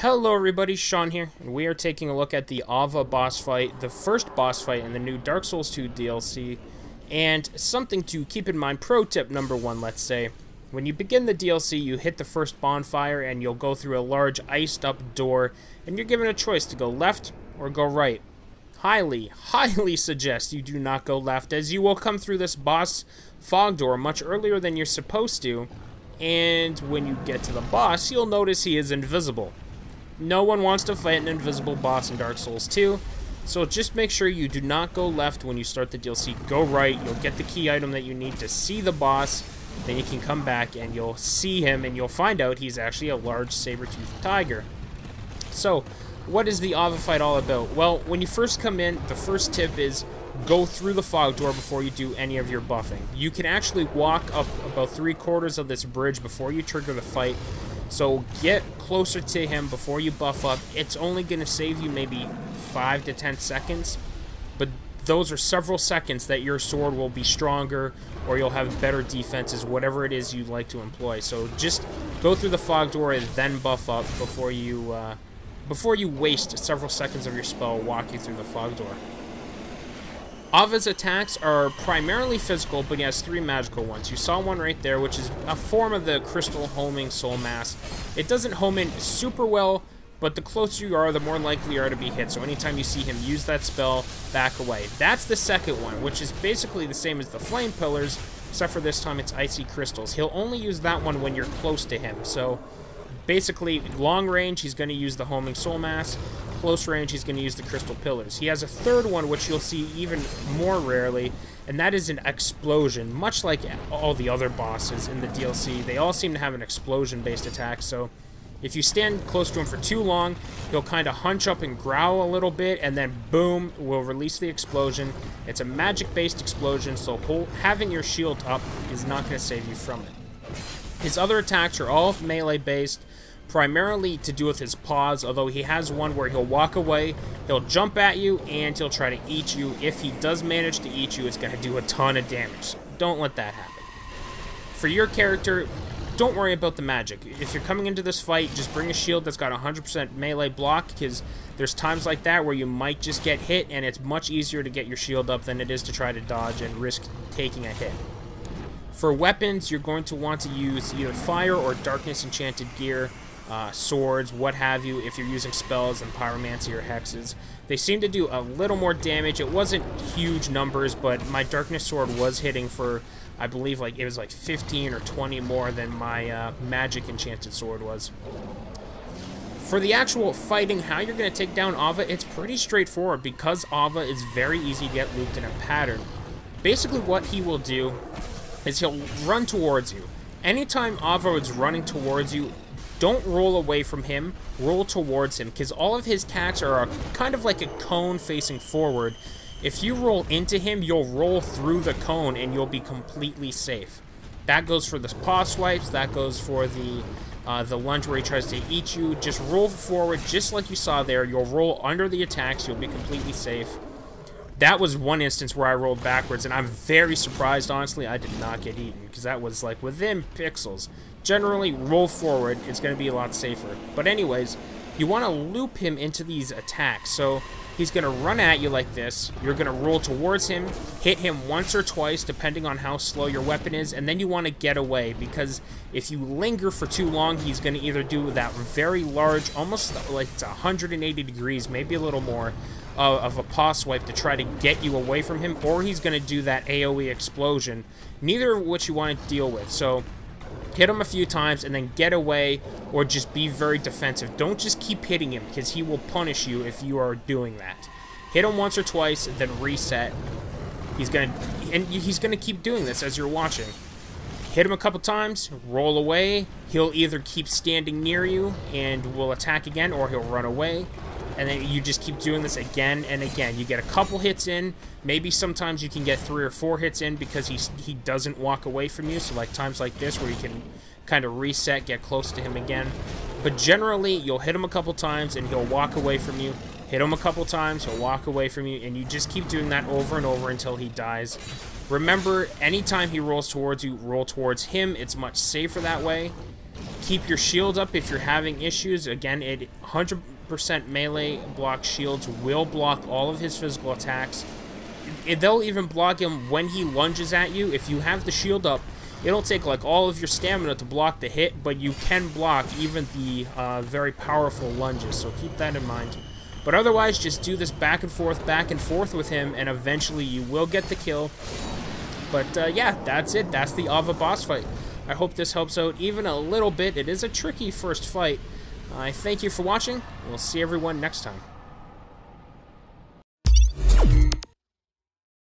Hello everybody, Sean here, and we are taking a look at the Aava boss fight, the first boss fight in the new Dark Souls 2 DLC, and something to keep in mind, pro tip number 1, let's say. When you begin the DLC, you hit the first bonfire and you'll go through a large iced up door, and you're given a choice to go left or go right. Highly suggest you do not go left, as you will come through this boss fog door much earlier than you're supposed to, and when you get to the boss, you'll notice he is invisible. No one wants to fight an invisible boss in Dark Souls 2, so just make sure you do not go left when you start the DLC. Go right, you'll get the key item that you need to see the boss, then you can come back and you'll see him and you'll find out he's actually a large saber-toothed tiger. So, what is the Aava fight all about? Well, when you first come in, the first tip is go through the fog door before you do any of your buffing. You can actually walk up about 3/4 of this bridge before you trigger the fight. So get closer to him before you buff up. It's only going to save you maybe 5 to 10 seconds, but those are several seconds that your sword will be stronger or you'll have better defenses, whatever it is you'd like to employ. So just go through the fog door and then buff up before you waste several seconds of your spell walking through the fog door. Aava's attacks are primarily physical, but he has 3 magical ones. You saw one right there, which is a form of the crystal homing soul mass. It doesn't home in super well, but the closer you are, the more likely you are to be hit. So anytime you see him use that spell, back away. That's the second one, which is basically the same as the flame pillars, except for this time it's icy crystals. He'll only use that one when you're close to him. So basically, long range, he's going to use the homing soul mass. Close range, he's going to use the crystal pillars. He has a third one, which you'll see even more rarely, and that is an explosion. Much like all the other bosses in the DLC, they all seem to have an explosion-based attack, so if you stand close to him for too long, he'll kind of hunch up and growl a little bit, and then boom, will release the explosion. It's a magic-based explosion, so having your shield up is not going to save you from it. His other attacks are all melee-based, primarily to do with his paws, although he has one where he'll walk away, he'll jump at you, and he'll try to eat you. If he does manage to eat you, it's going to do a ton of damage. Don't let that happen. For your character, don't worry about the magic. If you're coming into this fight, just bring a shield that's got 100% melee block, because there's times like that where you might just get hit, and it's much easier to get your shield up than it is to try to dodge and risk taking a hit. For weapons, you're going to want to use either fire or darkness enchanted gear, swords, what have you, if you're using spells and pyromancy or hexes. They seem to do a little more damage. It wasn't huge numbers, but my darkness sword was hitting for, I believe, it was like 15 or 20 more than my magic enchanted sword was. For the actual fighting, how you're going to take down Aava, it's pretty straightforward because Aava is very easy to get looped in a pattern. Basically what he will do is he'll run towards you. Anytime Aava is running towards you, don't roll away from him, roll towards him, because all of his attacks are kind of like a cone facing forward. If you roll into him, you'll roll through the cone and you'll be completely safe. That goes for the paw swipes, that goes for the lunge where he tries to eat you. Just roll forward, just like you saw there. You'll roll under the attacks, you'll be completely safe. That was one instance where I rolled backwards, and I'm very surprised, honestly, I did not get eaten, because that was, like, within pixels. Generally, roll forward, it's going to be a lot safer. But anyways, you want to loop him into these attacks. So he's going to run at you like this. You're going to roll towards him, hit him once or twice, depending on how slow your weapon is, and then you want to get away, because if you linger for too long, he's going to either do that very large, almost like it's 180 degrees, maybe a little more, of a paw swipe to try to get you away from him, or he's going to do that AoE explosion, neither of which you want to deal with. So hit him a few times and then get away, or just be very defensive. Don't just keep hitting him, because he will punish you if you are doing that. Hit him once or twice, then reset. He's gonna keep doing this as you're watching. Hit him a couple times, roll away. He'll either keep standing near you and will attack again, or he'll run away. And then you just keep doing this again and again. You get a couple hits in. Maybe sometimes you can get 3 or 4 hits in because he doesn't walk away from you. So like times like this where you can kind of reset, get close to him again. But generally, you'll hit him a couple times and he'll walk away from you. Hit him a couple times, he'll walk away from you. And you just keep doing that over and over until he dies. Remember, anytime he rolls towards you, roll towards him. It's much safer that way. Keep your shield up if you're having issues. Again, it 100% melee block shields will block all of his physical attacks. They'll even block him when he lunges at you. If you have the shield up, it'll take like all of your stamina to block the hit, but you can block even the very powerful lunges, so keep that in mind. But otherwise, just do this back and forth with him, and eventually you will get the kill. But yeah, that's it. That's the Aava boss fight. I hope this helps out even a little bit. It is a tricky first fight. I thank you for watching. We'll see everyone next time.